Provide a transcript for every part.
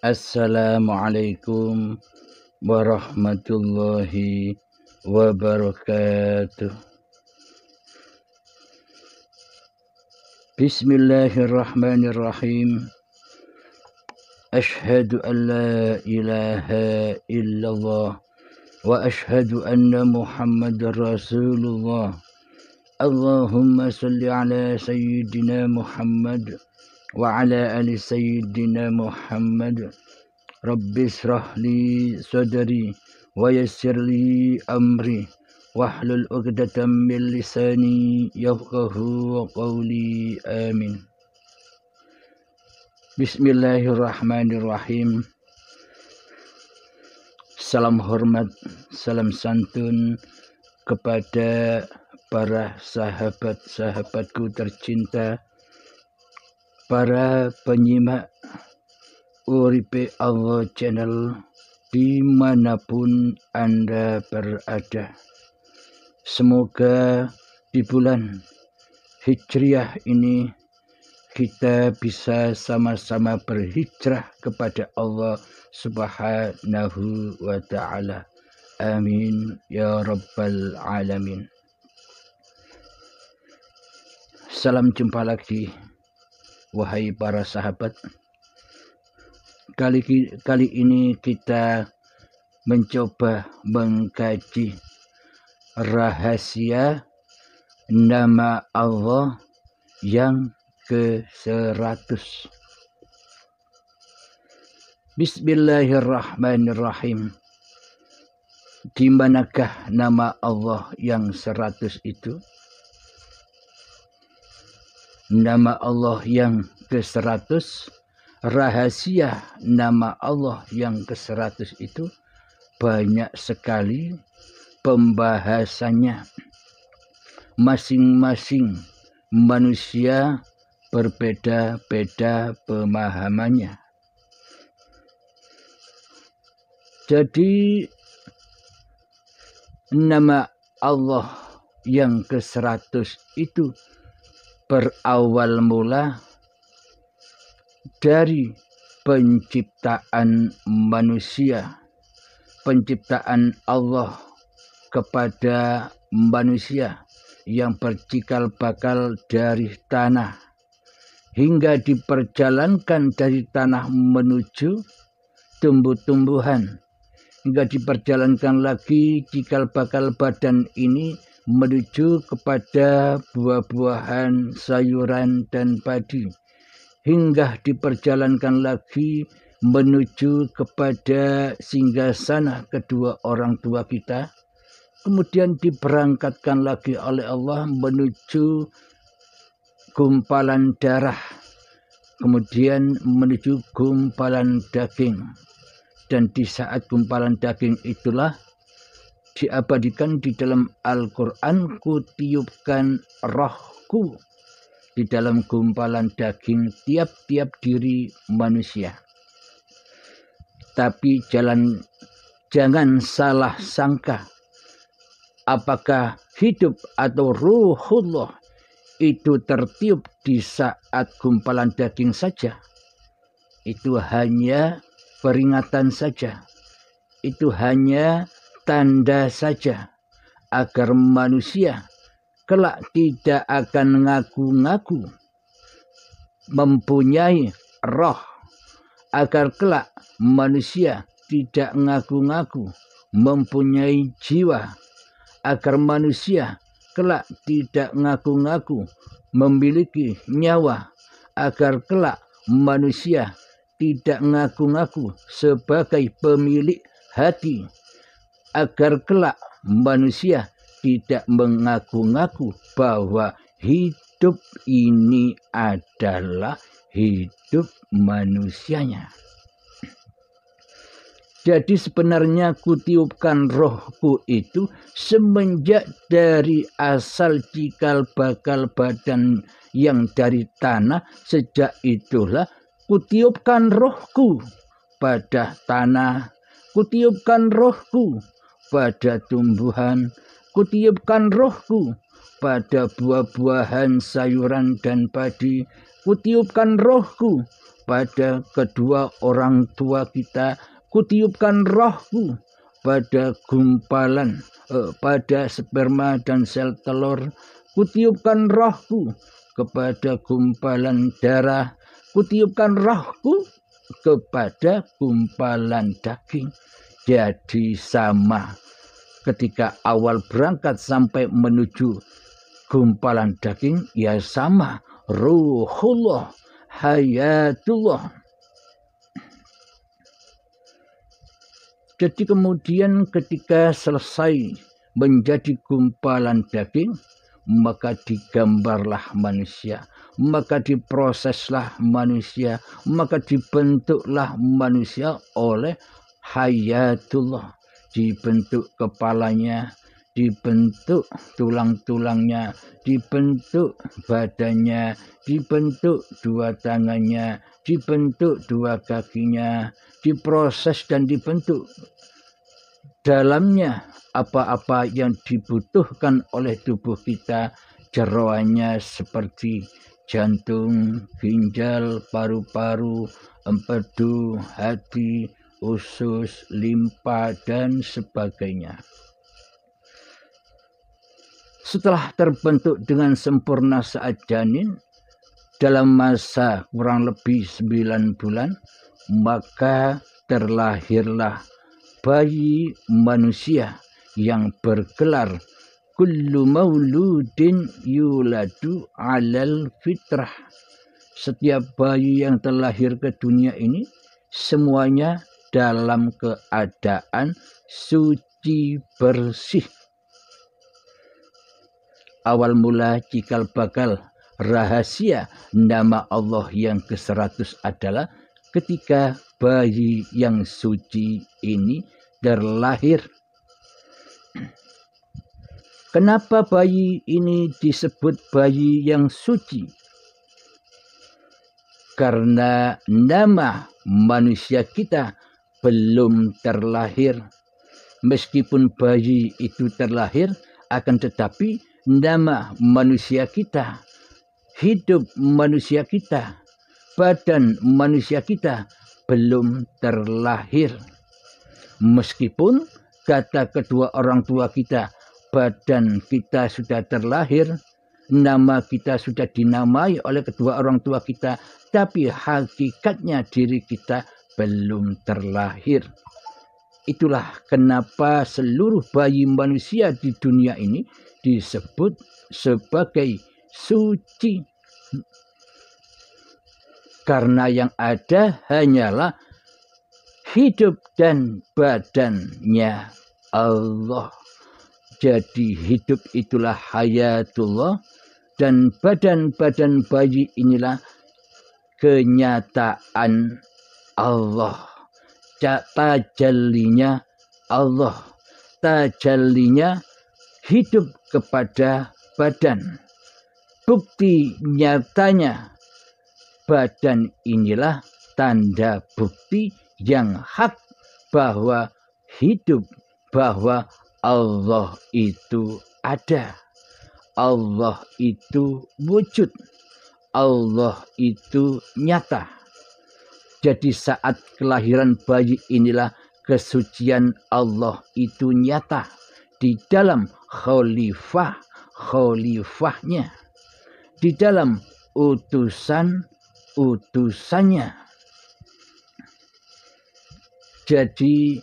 Assalamualaikum warahmatullahi wabarakatuh. Bismillahirrahmanirrahim. Ashhadu an la ilaha illallah wa ashhadu anna Muhammadar Rasulullah. Allahumma salli ala sayyidina Muhammad wa ala ali sayyidina Muhammad. Rabbi israh li sadri wa yassir li amri wahlul 'uqdatam min lisani yafqahu qawli. Amin. Bismillahirrahmanirrahim. Salam hormat, salam santun kepada para sahabat-sahabatku tercinta, para penyimak Uripe Allah channel dimanapun Anda berada. Semoga di bulan Hijriah ini kita bisa sama-sama berhijrah kepada Allah Subhanahu wa ta'ala. Amin ya rabbal alamin. Salam jumpa lagi wahai para sahabat. Kali ini kita mencoba mengkaji rahasia nama Allah yang ke-100. Bismillahirrahmanirrahim. Di manakah nama Allah yang 100 itu? Nama Allah yang ke-100, rahasia nama Allah yang ke-100 itu banyak sekali pembahasannya. Masing-masing manusia berbeda-beda pemahamannya. Jadi nama Allah yang ke-100 itu berawal mula dari penciptaan manusia, penciptaan Allah kepada manusia yang bercikal bakal dari tanah, hingga diperjalankan dari tanah menuju tumbuh-tumbuhan, hingga diperjalankan lagi cikal bakal badan ini menuju kepada buah-buahan, sayuran, dan padi, hingga diperjalankan lagi menuju kepada singgasana kedua orang tua kita, kemudian diberangkatkan lagi oleh Allah menuju gumpalan darah, kemudian menuju gumpalan daging, dan di saat gumpalan daging itulah diabadikan di dalam Al-Quran, kutiupkan rohku di dalam gumpalan daging tiap-tiap diri manusia. Tapi jangan salah sangka, apakah hidup atau ruhullah itu tertiup di saat gumpalan daging saja? Itu hanya peringatan saja, itu hanya tanda saja, agar manusia kelak tidak akan ngaku-ngaku mempunyai roh, agar kelak manusia tidak ngaku-ngaku mempunyai jiwa, agar manusia kelak tidak ngaku-ngaku memiliki nyawa, agar kelak manusia tidak ngaku-ngaku sebagai pemilik hati, agar kelak manusia tidak mengaku-ngaku bahwa hidup ini adalah hidup manusianya. Jadi sebenarnya kutiupkan rohku itu semenjak dari asal cikal bakal badan yang dari tanah, sejak itulah kutiupkan rohku pada tanah, kutiupkan rohku pada tumbuhan, kutiupkan rohku pada buah-buahan, sayuran, dan padi, kutiupkan rohku pada kedua orang tua kita, kutiupkan rohku pada gumpalan, pada sperma dan sel telur, kutiupkan rohku kepada gumpalan darah, kutiupkan rohku kepada gumpalan daging. Jadi sama ketika awal berangkat sampai menuju gumpalan daging, ya sama, ruhullah, hayatullah. Jadi kemudian ketika selesai menjadi gumpalan daging, maka digambarlah manusia, maka diproseslah manusia, maka dibentuklah manusia oleh hayatullah. Dibentuk kepalanya, dibentuk tulang-tulangnya, dibentuk badannya, dibentuk dua tangannya, dibentuk dua kakinya, diproses dan dibentuk dalamnya apa-apa yang dibutuhkan oleh tubuh kita, jeroannya seperti jantung, ginjal, paru-paru, empedu, hati, usus, limpa, dan sebagainya. Setelah terbentuk dengan sempurna saat janin, dalam masa kurang lebih 9 bulan, maka terlahirlah bayi manusia yang bergelar kullu mauludin yuladu alal fitrah. Setiap bayi yang terlahir ke dunia ini semuanya dalam keadaan suci bersih. Awal mula cikal bakal rahasia nama Allah yang ke-100 adalah ketika bayi yang suci ini terlahir. Kenapa bayi ini disebut bayi yang suci? Karena nama manusia kita belum terlahir. Meskipun bayi itu terlahir, akan tetapi nama manusia kita, hidup manusia kita, badan manusia kita belum terlahir. Meskipun kata kedua orang tua kita, badan kita sudah terlahir, nama kita sudah dinamai oleh kedua orang tua kita, tapi hakikatnya diri kita belum terlahir. Itulah kenapa seluruh bayi manusia di dunia ini disebut sebagai suci. Karena yang ada hanyalah hidup dan badannya Allah. Jadi hidup itulah hayatullah, dan badan-badan bayi inilah kenyataan Allah. Tajallinya Allah. Tajallinya hidup kepada badan. Bukti nyatanya badan inilah tanda bukti yang hak bahwa hidup, bahwa Allah itu ada. Allah itu wujud. Allah itu nyata. Jadi saat kelahiran bayi inilah kesucian Allah itu nyata di dalam khalifahnya, di dalam utusannya. Jadi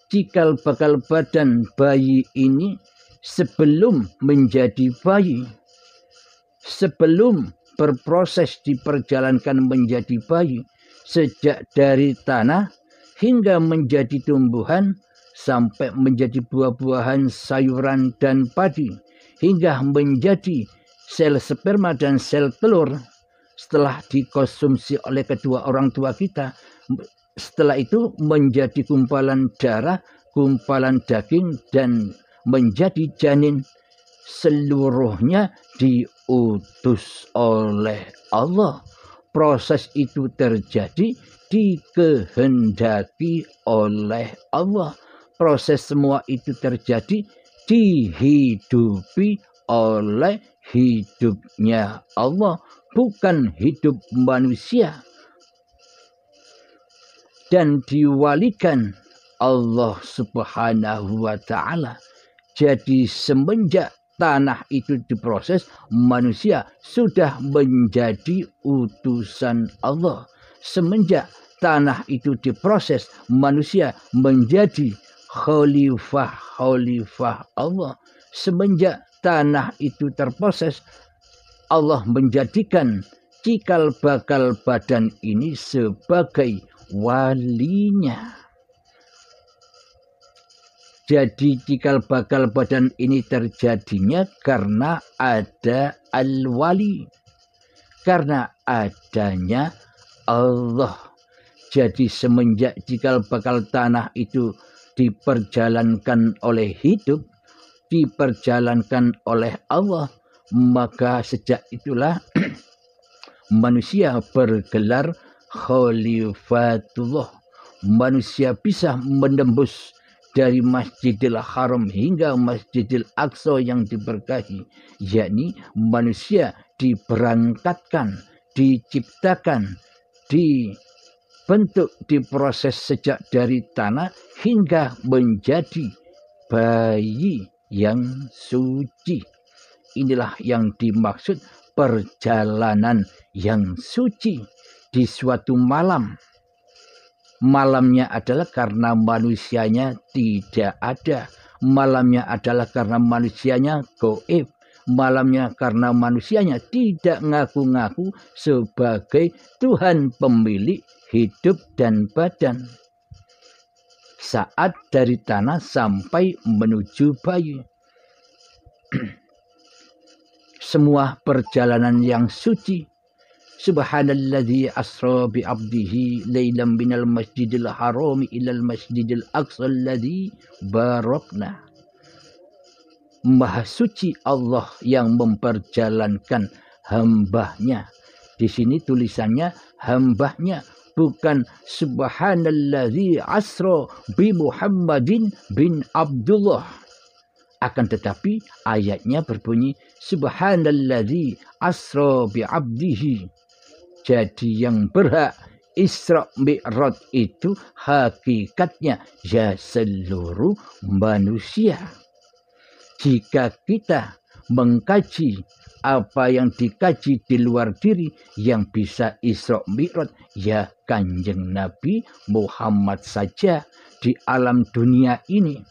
cikal bakal badan bayi ini sebelum menjadi bayi, sebelum berproses diperjalankan menjadi bayi, sejak dari tanah hingga menjadi tumbuhan, sampai menjadi buah-buahan, sayuran, dan padi, hingga menjadi sel sperma dan sel telur. Setelah dikonsumsi oleh kedua orang tua kita, setelah itu menjadi gumpalan darah, gumpalan daging, dan menjadi janin. Seluruhnya diutus oleh Allah. Proses itu terjadi dikehendaki oleh Allah. Proses semua itu terjadi dihidupi oleh hidupnya Allah, bukan hidup manusia. dan diwalikan Allah Subhanahu wa ta'ala. Jadi semenjak tanah itu diproses, manusia sudah menjadi utusan Allah. Semenjak tanah itu diproses, manusia menjadi khalifah Allah. Semenjak tanah itu terproses, Allah menjadikan cikal bakal badan ini sebagai walinya. Jadi cikal bakal badan ini terjadinya karena ada al-wali, karena adanya Allah. Jadi semenjak cikal bakal tanah itu diperjalankan oleh hidup, diperjalankan oleh Allah, maka sejak itulah manusia bergelar Khalifatullah. Manusia bisa menembus dari Masjidil Haram hingga Masjidil Aqsa yang diberkahi, yakni manusia diberangkatkan, diciptakan, dibentuk, diproses sejak dari tanah hingga menjadi bayi yang suci. Inilah yang dimaksud perjalanan yang suci di suatu malam. Malamnya adalah karena manusianya tidak ada. Malamnya adalah karena manusianya gaib. Malamnya karena manusianya tidak ngaku-ngaku sebagai Tuhan pemilik hidup dan badan. Saat dari tanah sampai menuju bayi. Semua perjalanan yang suci. Subhanalladzi asra bi 'abdihi lailan minal masjidil harami ilal masjidil aqsa alladzi barakna. Maha suci Allah yang memperjalankan hambanya. Di sini tulisannya hambanya, bukan subhanalladzi asra bi Muhammadin bin Abdullah. Akan tetapi ayatnya berbunyi subhanalladzi asra bi 'abdihi. Jadi yang berhak Isra Mi'raj itu hakikatnya ya seluruh manusia. Jika kita mengkaji apa yang dikaji di luar diri, yang bisa Isra Mi'raj ya Kanjeng Nabi Muhammad saja di alam dunia ini.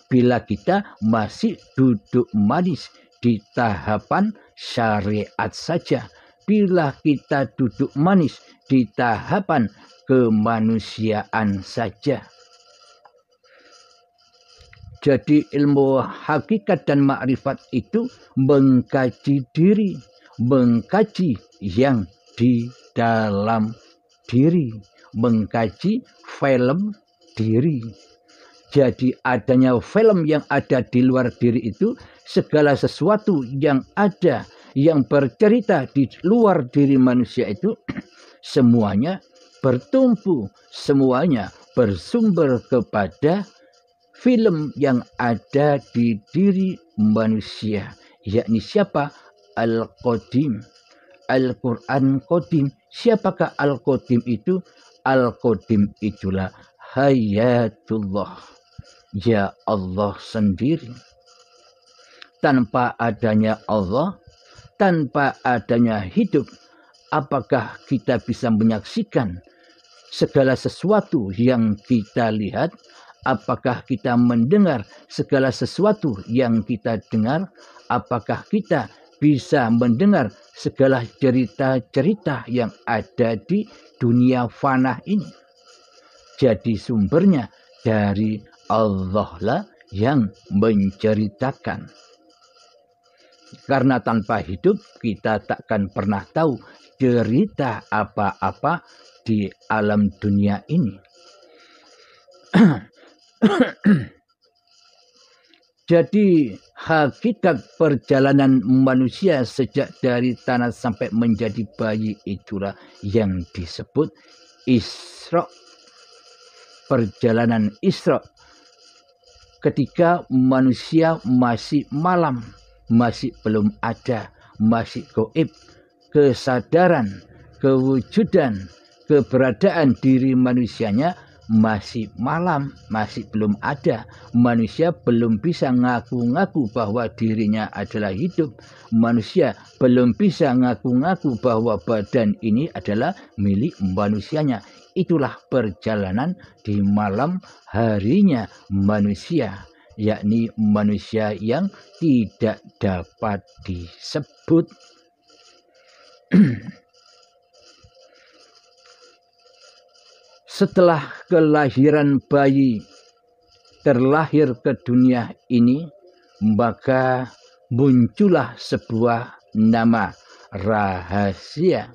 Bila kita masih duduk manis di tahapan syariat saja, bila kita duduk manis di tahapan kemanusiaan saja. Jadi ilmu hakikat dan makrifat itu mengkaji diri, mengkaji yang di dalam diri, mengkaji film diri. Jadi adanya film yang ada di luar diri itu, segala sesuatu yang ada yang bercerita di luar diri manusia itu semuanya bertumpu, semuanya bersumber kepada film yang ada di diri manusia, yakni siapa? Al-Qadim, Al-Quran Qadim. Siapakah Al-Qadim itu? Al-Qadim itulah Hayatullah, ya Allah sendiri. Tanpa adanya Allah, tanpa adanya hidup, apakah kita bisa menyaksikan segala sesuatu yang kita lihat? Apakah kita mendengar segala sesuatu yang kita dengar? Apakah kita bisa mendengar segala cerita-cerita yang ada di dunia fana ini? Jadi sumbernya dari Allah lah yang menceritakan. Karena tanpa hidup kita takkan pernah tahu cerita apa-apa di alam dunia ini. Jadi hakikat perjalanan manusia sejak dari tanah sampai menjadi bayi itulah yang disebut Isra. Perjalanan Isra ketika manusia masih malam, masih belum ada, masih gaib. Kesadaran, kewujudan, keberadaan diri manusianya masih malam, masih belum ada. Manusia belum bisa ngaku-ngaku bahwa dirinya adalah hidup. Manusia belum bisa ngaku-ngaku bahwa badan ini adalah milik manusianya. Itulah perjalanan di malam harinya manusia, yakni manusia yang tidak dapat disebut. Setelah kelahiran bayi terlahir ke dunia ini, maka muncullah sebuah nama rahasia,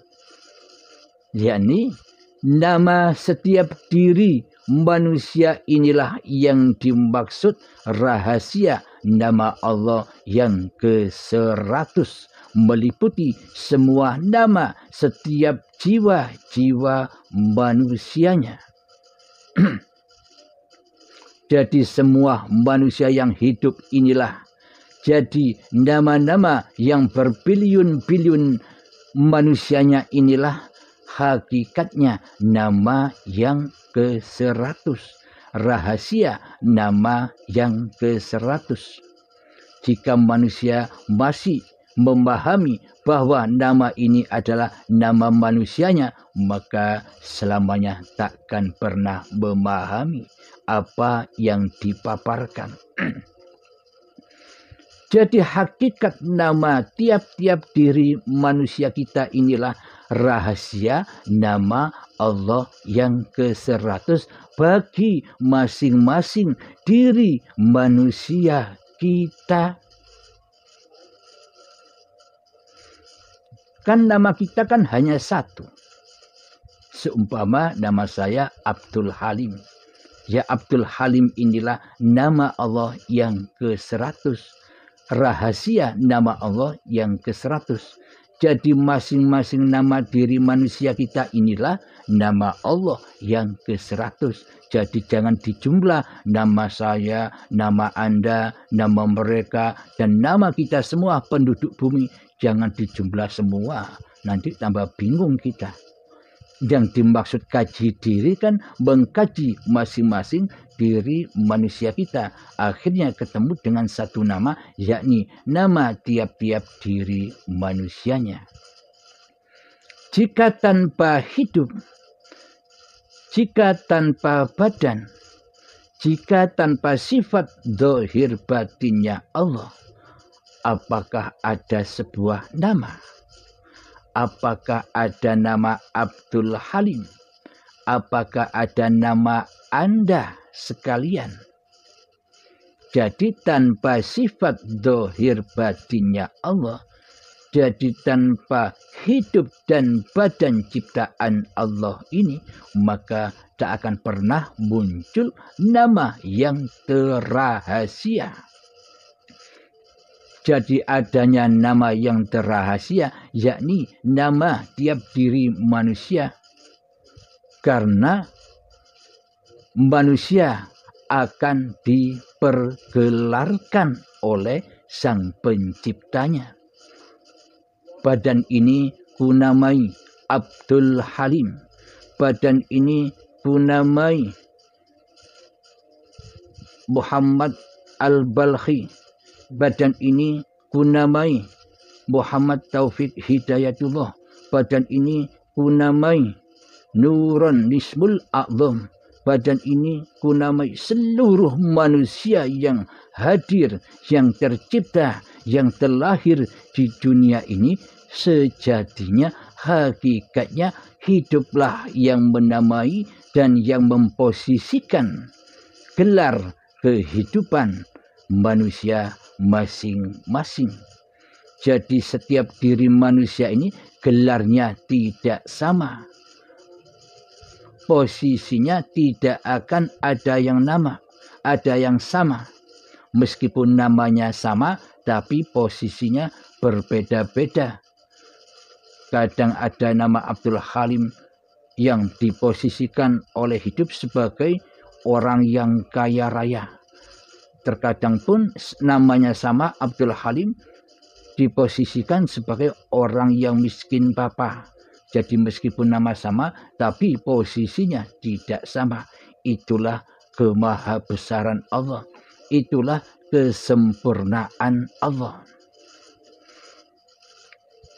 yakni nama setiap diri manusia inilah yang dimaksud rahasia nama Allah yang ke-100, meliputi semua nama setiap jiwa-jiwa manusianya. Jadi semua manusia yang hidup inilah jadi nama-nama yang berbiliun-biliun manusianya inilah hakikatnya nama yang ke-100, rahasia nama yang ke-100. Jika manusia masih memahami bahwa nama ini adalah nama manusianya, maka selamanya takkan pernah memahami apa yang dipaparkan. Jadi hakikat nama tiap-tiap diri manusia kita inilah rahasia nama Allah yang ke-100 bagi masing-masing diri manusia kita. Kan nama kita kan hanya satu. Seumpama nama saya Abdul Halim. Ya, Abdul Halim inilah nama Allah yang ke-100. Rahasia nama Allah yang ke-100. Jadi masing-masing nama diri manusia kita inilah nama Allah yang ke-100. Jadi jangan dijumlah nama saya, nama Anda, nama mereka, dan nama kita semua penduduk bumi. Jangan dijumlah semua, nanti tambah bingung kita. Yang dimaksud kaji diri kan mengkaji masing-masing diri manusia kita. Akhirnya ketemu dengan satu nama, yakni nama tiap-tiap diri manusianya. Jika tanpa hidup, jika tanpa badan, jika tanpa sifat dzahir batinnya Allah, apakah ada sebuah nama? Apakah ada nama Abdul Halim? Apakah ada nama Anda sekalian? Jadi tanpa sifat dzahir batinnya Allah, jadi tanpa hidup dan badan ciptaan Allah ini, maka tak akan pernah muncul nama yang terrahasia. Jadi adanya nama yang terrahasia, yakni nama tiap diri manusia. Karena manusia akan dipergelarkan oleh Sang Penciptanya. Badan ini kunamai Abdul Halim. Badan ini kunamai Muhammad Al-Balkhi. Badan ini kunamai Muhammad Taufik Hidayatullah. Badan ini kunamai Nurun Nismul A'zam. Badan ini kunamai seluruh manusia yang hadir, yang tercipta, yang terlahir di dunia ini. Sejatinya hakikatnya hiduplah yang menamai dan yang memposisikan gelar kehidupan manusia masing-masing. Jadi setiap diri manusia ini gelarnya tidak sama. Posisinya tidak akan ada yang sama. Meskipun namanya sama, tapi posisinya berbeda-beda. Kadang ada nama Abdul Halim yang diposisikan oleh hidup sebagai orang yang kaya raya. Terkadang pun namanya sama, Abdul Halim, diposisikan sebagai orang yang miskin papa. Jadi meskipun nama sama, tapi posisinya tidak sama. Itulah kemahabesaran Allah. Itulah kesempurnaan Allah.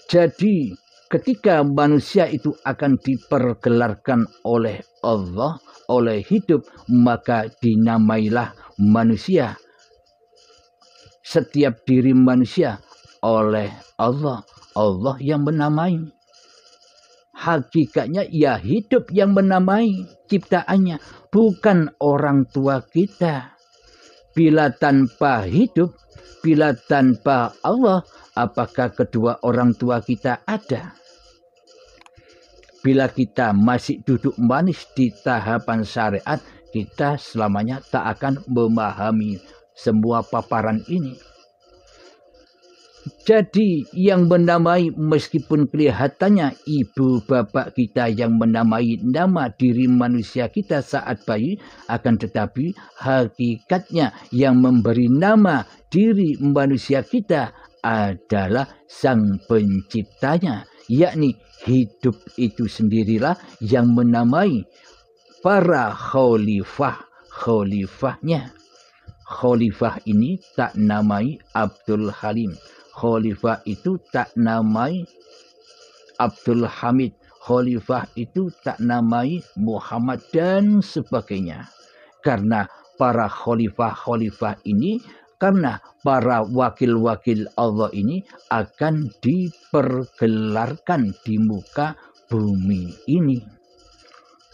Jadi ketika manusia itu akan dipergelarkan oleh Allah, oleh hidup, maka dinamailah manusia. Setiap diri manusia oleh Allah. Allah yang menamai. Hakikatnya ya hidup yang menamai ciptaannya, bukan orang tua kita. Bila tanpa hidup, bila tanpa Allah, apakah kedua orang tua kita ada? Bila kita masih duduk manis di tahapan syariat, kita selamanya tak akan memahami semua paparan ini. Jadi yang menamai meskipun kelihatannya ibu bapak kita yang menamai nama diri manusia kita saat bayi, akan tetapi hakikatnya yang memberi nama diri manusia kita adalah sang penciptanya, yakni hidup itu sendirilah yang menamai para khalifahnya. Khalifah ini tak namai Abdul Halim. Khalifah itu tak namai Abdul Hamid. Khalifah itu tak namai Muhammad dan sebagainya. Karena para khalifah ini, karena para wakil-wakil Allah ini akan dipergelarkan di muka bumi ini.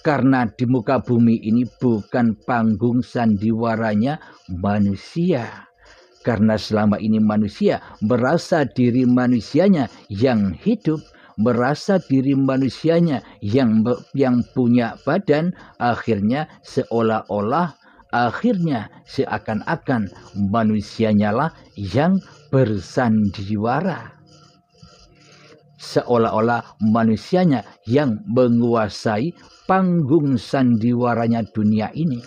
Karena di muka bumi ini bukan panggung sandiwaranya manusia. Karena selama ini manusia merasa diri manusianya yang hidup, merasa diri manusianya yang punya badan, akhirnya seolah-olah, seakan-akan manusianya lah yang bersandiwara. Seolah-olah manusianya yang menguasai panggung sandiwaranya dunia ini.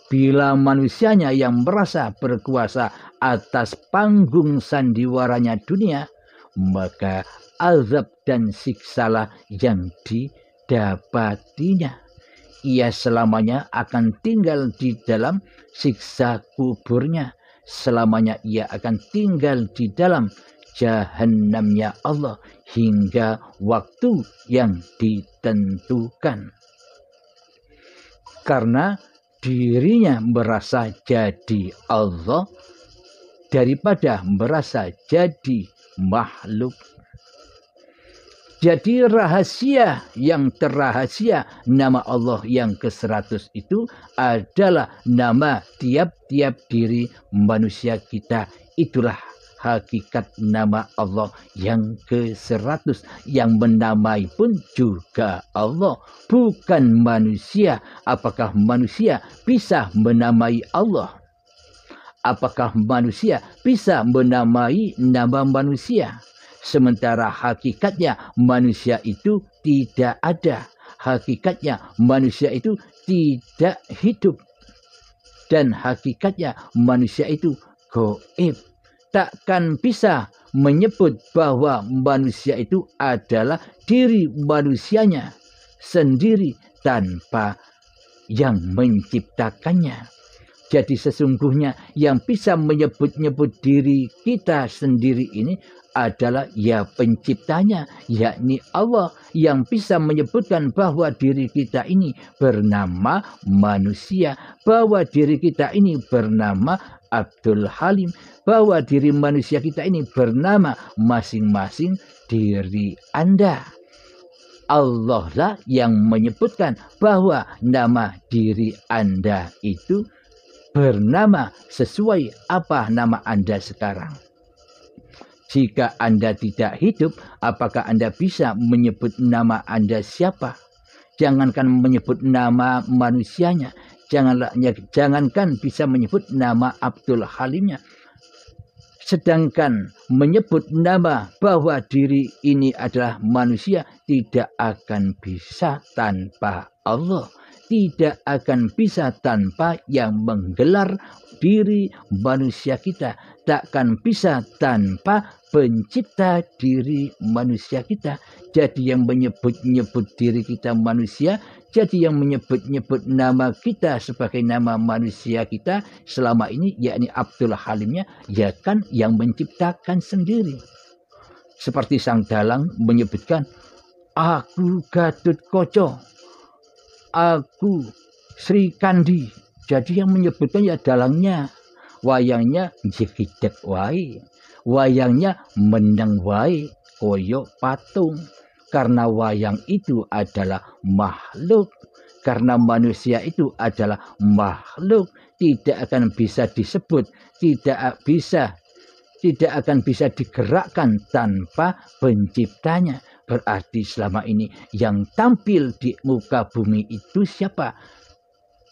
Bila manusianya yang merasa berkuasa atas panggung sandiwaranya dunia, maka azab dan siksalah yang didapatinya. Ia selamanya akan tinggal di dalam siksa kuburnya. Selamanya ia akan tinggal di dalam jahannamnya Allah hingga waktu yang ditentukan. Karena dirinya merasa jadi Allah daripada merasa jadi makhluk. Jadi rahasia yang terrahasia nama Allah yang ke-100 itu adalah nama tiap-tiap diri manusia kita. Itulah hakikat nama Allah yang ke-100. Yang menamai pun juga Allah, bukan manusia. Apakah manusia bisa menamai Allah? Apakah manusia bisa menamai nama manusia? Sementara hakikatnya manusia itu tidak ada. Hakikatnya manusia itu tidak hidup. Dan hakikatnya manusia itu gaib. Takkan bisa menyebut bahwa manusia itu adalah diri manusianya sendiri tanpa yang menciptakannya. Jadi sesungguhnya yang bisa menyebut-nyebut diri kita sendiri ini adalah ya penciptanya, yakni Allah, yang bisa menyebutkan bahwa diri kita ini bernama manusia, bahwa diri kita ini bernama Abdul Halim, bahwa diri manusia kita ini bernama masing-masing diri Anda. Allah lah yang menyebutkan bahwa nama diri Anda itu bernama sesuai apa nama Anda sekarang. Jika Anda tidak hidup, apakah Anda bisa menyebut nama Anda siapa? Jangankan menyebut nama manusianya, jangankan bisa menyebut nama Abdul Halimnya. Sedangkan menyebut nama bahwa diri ini adalah manusia tidak akan bisa tanpa Allah. tidak akan bisa tanpa yang menggelar diri manusia kita, takkan bisa tanpa pencipta diri manusia kita. Jadi yang menyebut-nyebut diri kita manusia, jadi yang menyebut-nyebut nama kita sebagai nama manusia kita selama ini, yakni Abdul Halimnya, ya kan yang menciptakan sendiri. Seperti sang dalang menyebutkan, aku Gatot Kaca, aku Sri Kandi. Jadi yang menyebutkan ya dalangnya. Wayangnya jegidek wae, wayangnya meneng wae koyo patung. Karena wayang itu adalah makhluk, karena manusia itu adalah makhluk, tidak akan bisa disebut, tidak akan bisa digerakkan tanpa penciptanya. Berarti selama ini yang tampil di muka bumi itu siapa?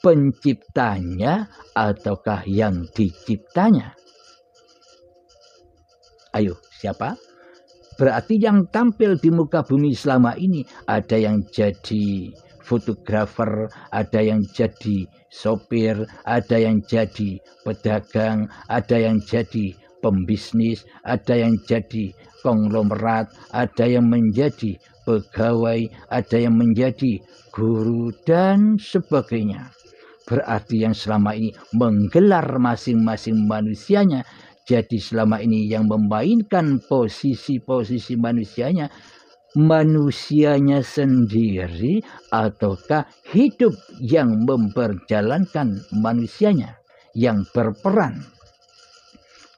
Penciptanya ataukah yang diciptanya? Ayo, siapa? Berarti yang tampil di muka bumi selama ini ada yang jadi fotografer, ada yang jadi sopir, ada yang jadi pedagang, ada yang jadi pembisnis, ada yang jadi konglomerat, ada yang menjadi pegawai, ada yang menjadi guru, dan sebagainya. Berarti yang selama ini menggelar masing-masing manusianya. Jadi selama ini yang memainkan posisi-posisi manusianya sendiri ataukah hidup yang memperjalankan manusianya yang berperan?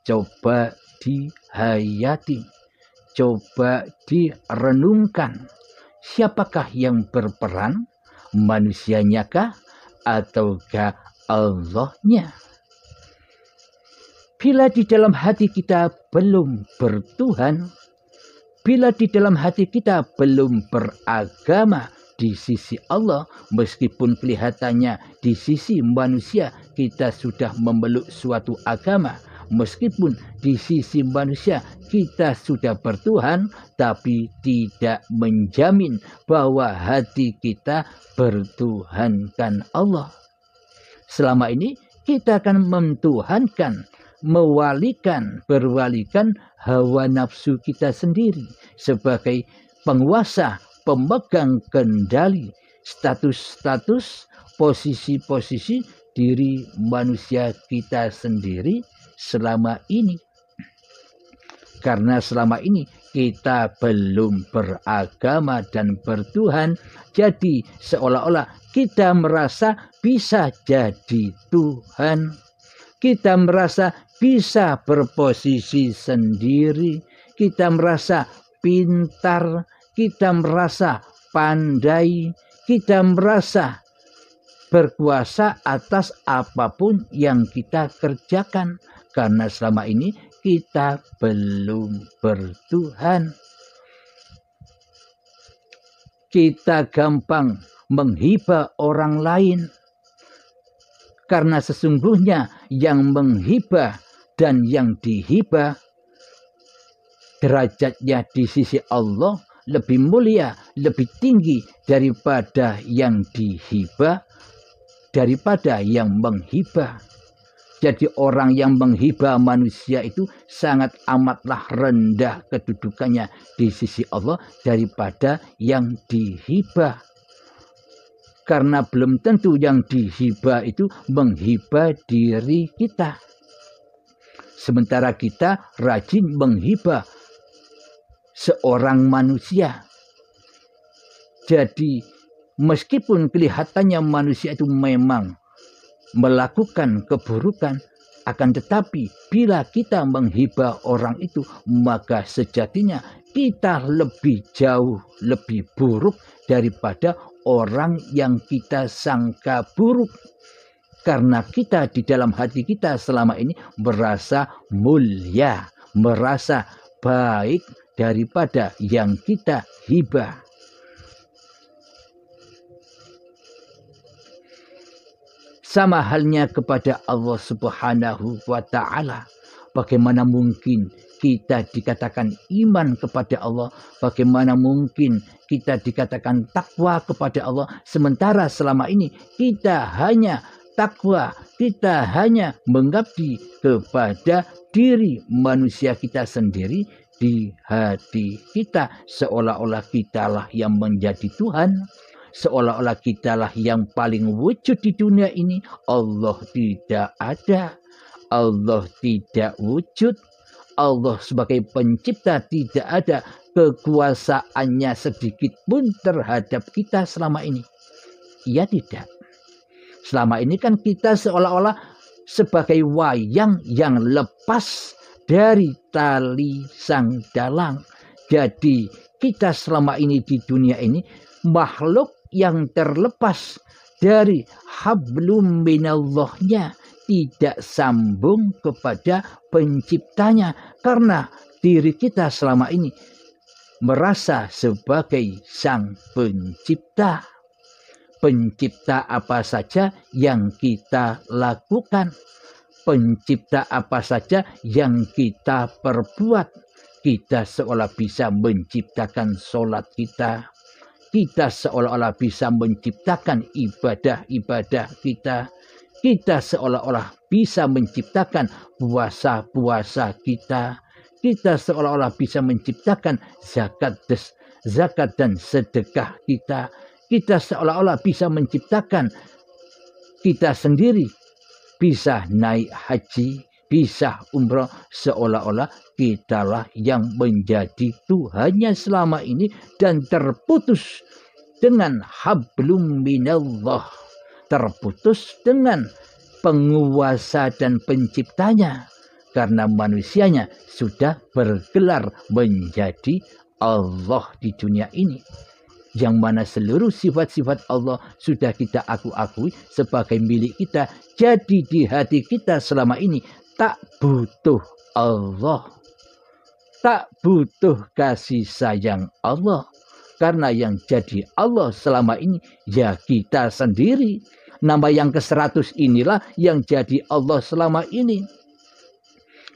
Coba dihayati, coba direnungkan. Siapakah yang berperan? Manusianya kah ataukah Allahnya? Bila di dalam hati kita belum bertuhan, bila di dalam hati kita belum beragama di sisi Allah, meskipun kelihatannya di sisi manusia kita sudah memeluk suatu agama, meskipun di sisi manusia kita sudah bertuhan, tapi tidak menjamin bahwa hati kita bertuhankan Allah. Selama ini kita akan mentuhankan, berwalikan hawa nafsu kita sendiri sebagai penguasa, pemegang kendali status-status, posisi-posisi diri manusia kita sendiri selama ini. Karena selama ini kita belum beragama dan bertuhan, jadi seolah-olah kita merasa bisa jadi Tuhan. Kita merasa bisa berposisi sendiri, kita merasa pintar, kita merasa pandai, kita merasa berkuasa atas apapun yang kita kerjakan. Karena selama ini kita belum bertuhan. Kita gampang menghibah orang lain. Karena sesungguhnya yang menghibah dan yang dihibah derajatnya di sisi Allah lebih mulia, lebih tinggi daripada yang dihibah, daripada yang menghibah. Jadi orang yang menghibah manusia itu sangat amatlah rendah kedudukannya di sisi Allah daripada yang dihibah. Karena belum tentu yang dihibah itu menghibah diri kita. Sementara kita rajin menghibah seorang manusia. Jadi meskipun kelihatannya manusia itu memang melakukan keburukan, akan tetapi bila kita menghibah orang itu, maka sejatinya kita lebih jauh, lebih buruk daripada orang yang kita sangka buruk. Karena kita di dalam hati kita selama ini merasa mulia, merasa baik daripada yang kita hibah. Sama halnya kepada Allah Subhanahu wa Ta'ala. Bagaimana mungkin kita dikatakan iman kepada Allah? Bagaimana mungkin kita dikatakan takwa kepada Allah? Sementara selama ini kita hanya takwa, kita hanya mengabdi kepada diri manusia kita sendiri di hati kita. Seolah-olah kitalah yang menjadi Tuhan. Seolah-olah kitalah yang paling wujud di dunia ini. Allah tidak ada. Allah tidak wujud. Allah sebagai pencipta tidak ada kekuasaannya sedikit pun terhadap kita selama ini. Ia tidak. Selama ini kan kita seolah-olah sebagai wayang yang lepas dari tali sang dalang. Jadi kita selama ini di dunia ini makhluk yang terlepas dari hablum minallahnya, tidak sambung kepada penciptanya, karena diri kita selama ini merasa sebagai sang pencipta. Pencipta apa saja yang kita lakukan, pencipta apa saja yang kita perbuat. Kita seolah bisa menciptakan sholat kita. Kita seolah-olah bisa menciptakan ibadah-ibadah kita. Kita seolah-olah bisa menciptakan puasa-puasa kita. Kita seolah-olah bisa menciptakan zakat dan sedekah kita. Kita seolah-olah bisa menciptakan kita sendiri. Bisa naik haji, bisa umroh. Seolah-olah kitalah yang menjadi Tuhannya selama ini. Dan terputus dengan hablum minallah. Terputus dengan penguasa dan penciptanya, karena manusianya sudah bergelar menjadi Allah di dunia ini, yang mana seluruh sifat-sifat Allah sudah kita akui sebagai milik kita. Jadi di hati kita selama ini tak butuh Allah, tak butuh kasih sayang Allah, karena yang jadi Allah selama ini ya kita sendiri. Nama yang ke-100 inilah yang jadi Allah selama ini.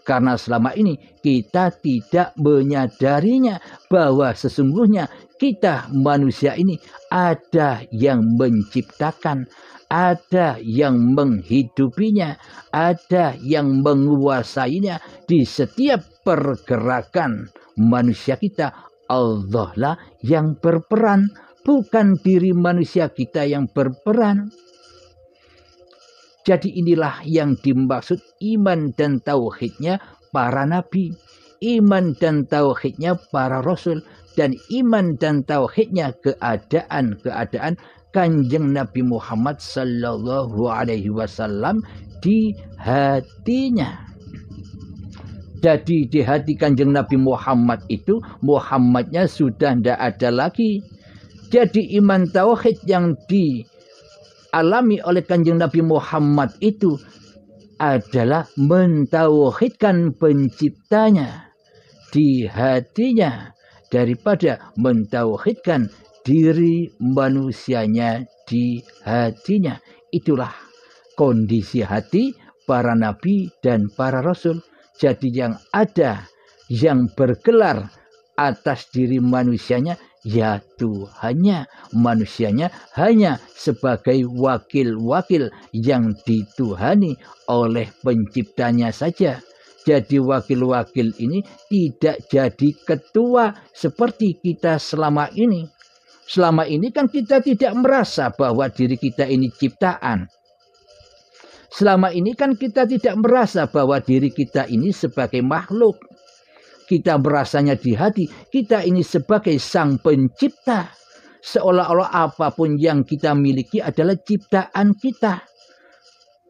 Karena selama ini kita tidak menyadarinya bahwa sesungguhnya kita manusia ini ada yang menciptakan, ada yang menghidupinya, ada yang menguasainya. Di setiap pergerakan manusia kita, Allah lah yang berperan, bukan diri manusia kita yang berperan. Jadi inilah yang dimaksud iman dan tauhidnya para nabi, iman dan tauhidnya para rasul, dan iman dan tauhidnya keadaan Kanjeng Nabi Muhammad sallallahu alaihi wasallam di hatinya. Jadi di hati Kanjeng Nabi Muhammad itu, Muhammadnya sudah tidak ada lagi. Jadi iman tauhid yang dialami oleh Kanjeng Nabi Muhammad itu adalah mentauhidkan penciptanya di hatinya, daripada mentauhidkan diri manusianya di hatinya. Itulah kondisi hati para nabi dan para rasul. Jadi yang ada yang bergelar atas diri manusianya ya Tuhannya, manusianya hanya sebagai wakil-wakil yang dituhani oleh penciptanya saja. Jadi wakil-wakil ini tidak jadi ketua seperti kita selama ini. Selama ini kan kita tidak merasa bahwa diri kita ini ciptaan. Selama ini kan kita tidak merasa bahwa diri kita ini sebagai makhluk. Kita merasanya di hati kita ini sebagai sang pencipta. Seolah-olah apapun yang kita miliki adalah ciptaan kita.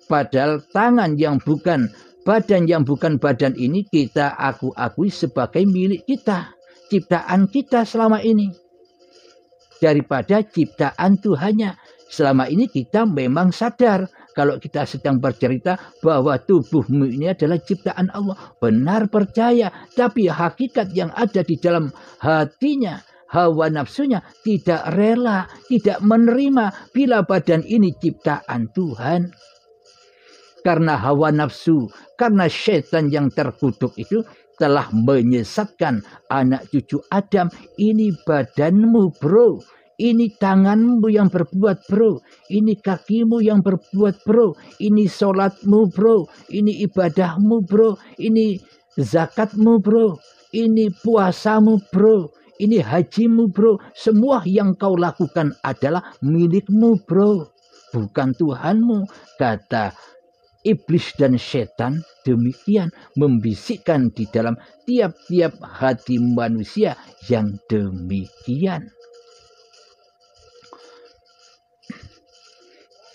Padahal tangan yang bukan badan, yang bukan badan ini kita akui sebagai milik kita. Ciptaan kita selama ini. Daripada ciptaan Tuhannya. Selama ini kita memang sadar kalau kita sedang bercerita bahwa tubuhmu ini adalah ciptaan Allah. Benar percaya. Tapi hakikat yang ada di dalam hatinya, hawa nafsunya tidak rela, tidak menerima bila badan ini ciptaan Tuhan. karena hawa nafsu, karena setan yang terkutuk itu telah menyesatkan anak cucu Adam. Ini badanmu bro, ini tanganmu yang berbuat bro, ini kakimu yang berbuat bro, ini sholatmu bro, ini ibadahmu bro, ini zakatmu bro, ini puasamu bro, ini hajimu bro. Semua yang kau lakukan adalah milikmu bro, bukan Tuhanmu. Kata iblis dan setan demikian, membisikkan di dalam tiap-tiap hati manusia yang demikian.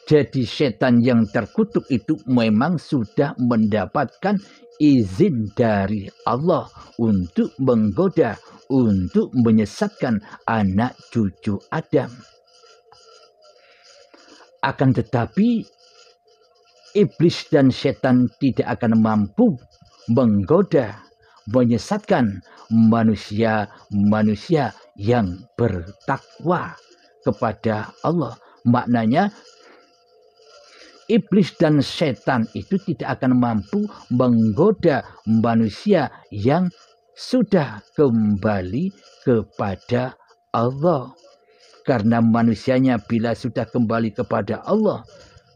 Jadi setan yang terkutuk itu memang sudah mendapatkan izin dari Allah untuk menggoda, untuk menyesatkan anak cucu Adam. Akan tetapi iblis dan setan tidak akan mampu menggoda, menyesatkan manusia-manusia yang bertakwa kepada Allah. Maknanya iblis dan setan itu tidak akan mampu menggoda manusia yang sudah kembali kepada Allah. Karena manusianya bila sudah kembali kepada Allah,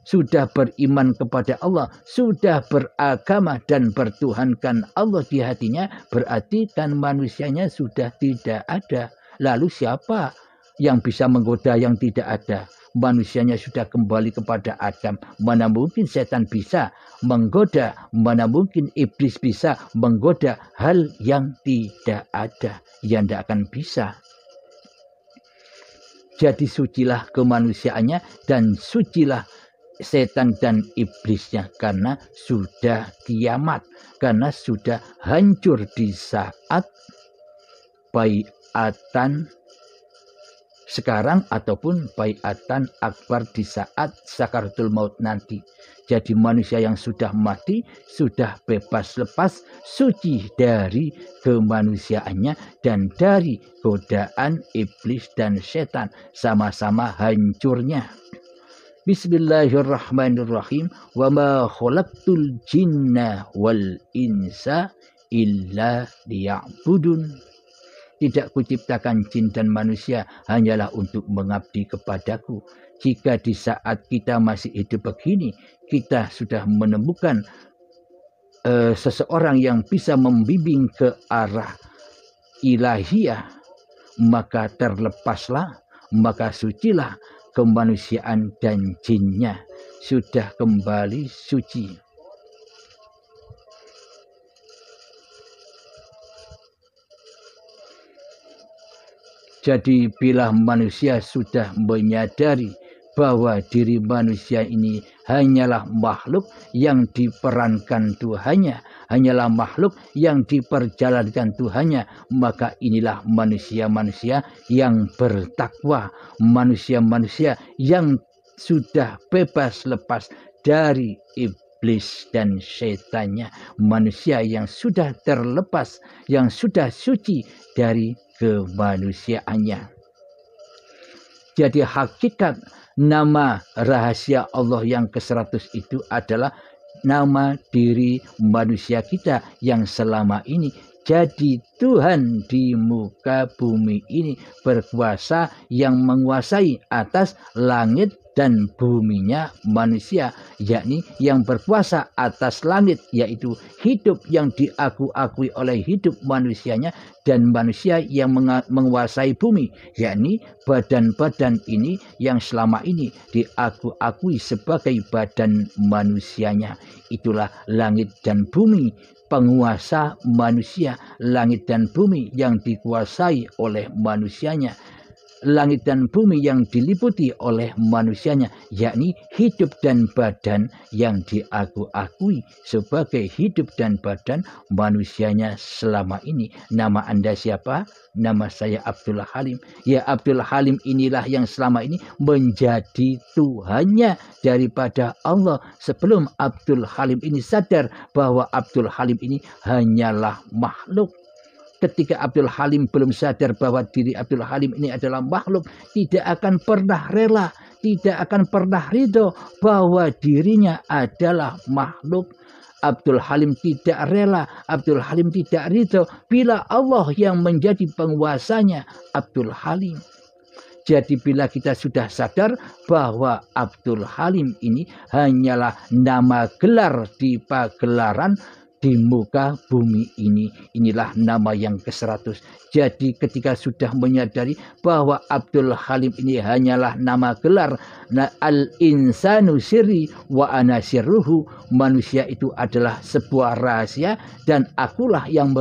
sudah beriman kepada Allah, sudah beragama dan bertuhankan Allah di hatinya, berarti kan manusianya sudah tidak ada. Lalu siapa yang bisa menggoda yang tidak ada? Manusianya sudah kembali kepada Adam. Mana mungkin setan bisa menggoda, mana mungkin iblis bisa menggoda hal yang tidak ada, yang tidak akan bisa. Jadi sucilah kemanusiaannya dan sucilah setan dan iblisnya, karena sudah kiamat, karena sudah hancur di saat baiatan sekarang ataupun baiatan akbar di saat sakaratul maut nanti. Jadi manusia yang sudah mati sudah bebas lepas, suci dari kemanusiaannya dan dari godaan iblis dan setan, sama-sama hancurnya. Bismillahirrahmanirrahim. Wa ma khalaqtul jinna wal insa illa liya'budun. Tidak kuciptakan jin dan manusia hanyalah untuk mengabdi kepadaku. Jika di saat kita masih hidup begini, kita sudah menemukan seseorang yang bisa membimbing ke arah ilahiyah, maka terlepaslah, maka sucilah kemanusiaan dan jinnya, sudah kembali suci. Jadi bila manusia sudah menyadari bahwa diri manusia ini hanyalah makhluk yang diperankan Tuhannya, hanyalah makhluk yang diperjalankan Tuhannya, maka inilah manusia-manusia yang bertakwa, manusia-manusia yang sudah bebas lepas dari iblis dan setannya, manusia yang sudah terlepas, yang sudah suci dari kemanusiaannya. Jadi hakikat nama rahasia Allah yang ke-100 itu adalah nama diri manusia kita yang selama ini jadi Tuhan di muka bumi ini, berkuasa yang menguasai atas langit dan buminya manusia, yakni yang berkuasa atas langit, yaitu hidup yang diakui oleh hidup manusianya, dan manusia yang menguasai bumi, yakni badan-badan ini yang selama ini diakui sebagai badan manusianya. Itulah langit dan bumi, penguasa manusia, langit dan bumi yang dikuasai oleh manusianya, langit dan bumi yang diliputi oleh manusianya, yakni hidup dan badan yang diakui sebagai hidup dan badan manusianya selama ini. Nama Anda siapa? Nama saya Abdul Halim. Ya, Abdul Halim inilah yang selama ini menjadi Tuhannya daripada Allah, sebelum Abdul Halim ini sadar bahwa Abdul Halim ini hanyalah makhluk. ketika Abdul Halim belum sadar bahwa diri Abdul Halim ini adalah makhluk, tidak akan pernah rela, tidak akan pernah ridho bahwa dirinya adalah makhluk. Abdul Halim tidak rela, Abdul Halim tidak ridho bila Allah yang menjadi penguasanya Abdul Halim. Jadi bila kita sudah sadar bahwa Abdul Halim ini hanyalah nama gelar di pagelaran di muka bumi ini, inilah nama yang ke-100. Jadi ketika sudah menyadari bahwa Abdul Halim ini hanyalah nama gelar, al-insanu sirri wa ana sirruhu, manusia itu adalah sebuah rahasia dan akulah yang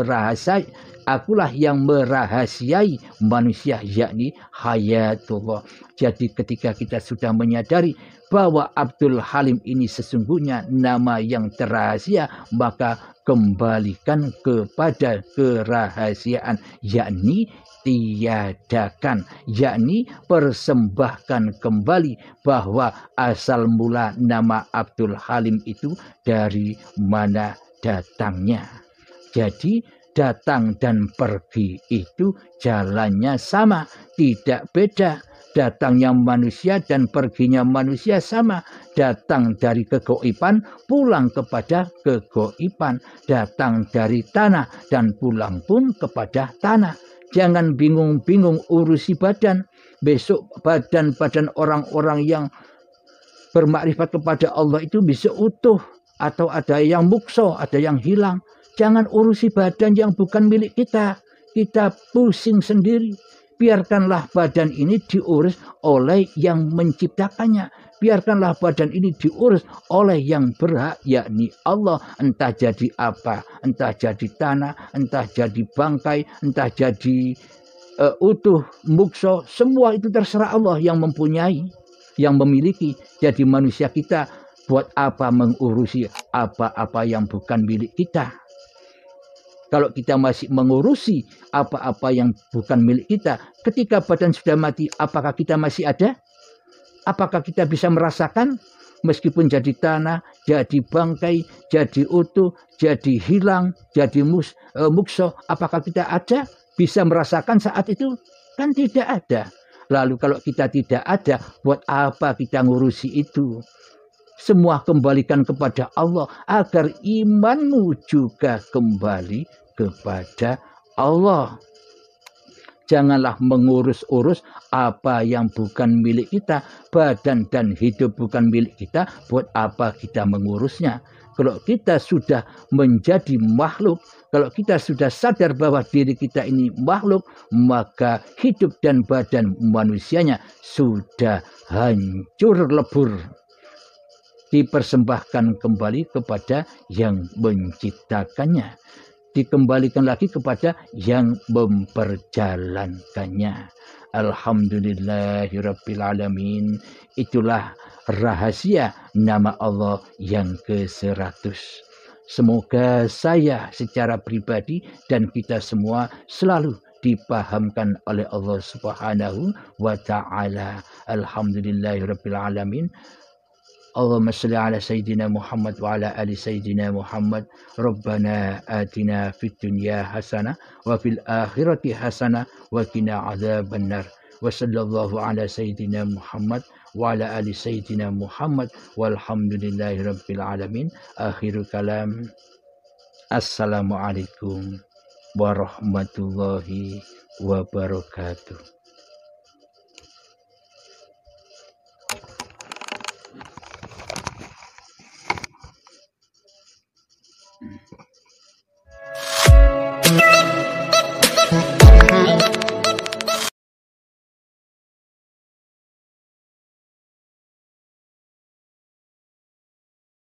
merahasiai manusia, yakni hayatullah. Jadi ketika kita sudah menyadari bahwa Abdul Halim ini sesungguhnya nama yang terrahasia, maka kembalikan kepada kerahasiaan, yakni tiadakan, yakni persembahkan kembali bahwa asal mula nama Abdul Halim itu dari mana datangnya. Jadi datang dan pergi itu jalannya sama, tidak beda. Datangnya manusia dan perginya manusia sama. Datang dari kegoiban, pulang kepada kegoiban. Datang dari tanah dan pulang pun kepada tanah. Jangan bingung-bingung urusi badan. Besok badan-badan orang-orang yang bermakrifat kepada Allah itu bisa utuh, atau ada yang mukso, ada yang hilang. Jangan urusi badan yang bukan milik kita. Kita pusing sendiri. Biarkanlah badan ini diurus oleh yang menciptakannya. Biarkanlah badan ini diurus oleh yang berhak, yakni Allah. Entah jadi apa, entah jadi tanah, entah jadi bangkai, entah jadi utuh, mukso, semua itu terserah Allah yang mempunyai, yang memiliki. Jadi manusia kita buat apa mengurusi apa-apa yang bukan milik kita? Kalau kita masih mengurusi apa-apa yang bukan milik kita, ketika badan sudah mati, apakah kita masih ada? Apakah kita bisa merasakan? Meskipun jadi tanah, jadi bangkai, jadi utuh, jadi hilang, jadi mukso, apakah kita ada? Bisa merasakan saat itu? Kan tidak ada. Lalu kalau kita tidak ada, buat apa kita ngurusi itu? Semua kembalikan kepada Allah agar imanmu juga kembali kepada Allah. Janganlah mengurus-urus apa yang bukan milik kita. Badan dan hidup bukan milik kita. Buat apa kita mengurusnya? Kalau kita sudah menjadi makhluk, kalau kita sudah sadar bahwa diri kita ini makhluk, maka hidup dan badan manusianya sudah hancur lebur. Dipersembahkan kembali kepada yang menciptakannya. Dikembalikan lagi kepada yang memperjalankannya. Alhamdulillahirabbil alamin. Itulah rahasia nama Allah yang ke-100. Semoga saya secara pribadi dan kita semua selalu dipahamkan oleh Allah Subhanahu wa taala. Alhamdulillahirabbil alamin. Allahumma salli ala Sayyidina Muhammad wa ala ali Sayyidina Muhammad. Rabbana atina fid dunya hasanah wa fil akhirati hasanah wa qina adzabannar. Wa sallallahu ala Sayyidina Muhammad wa ala ali Sayyidina Muhammad walhamdulillahi rabbil alamin. Akhirul kalam. Assalamualaikum warahmatullahi wabarakatuh. Thank you.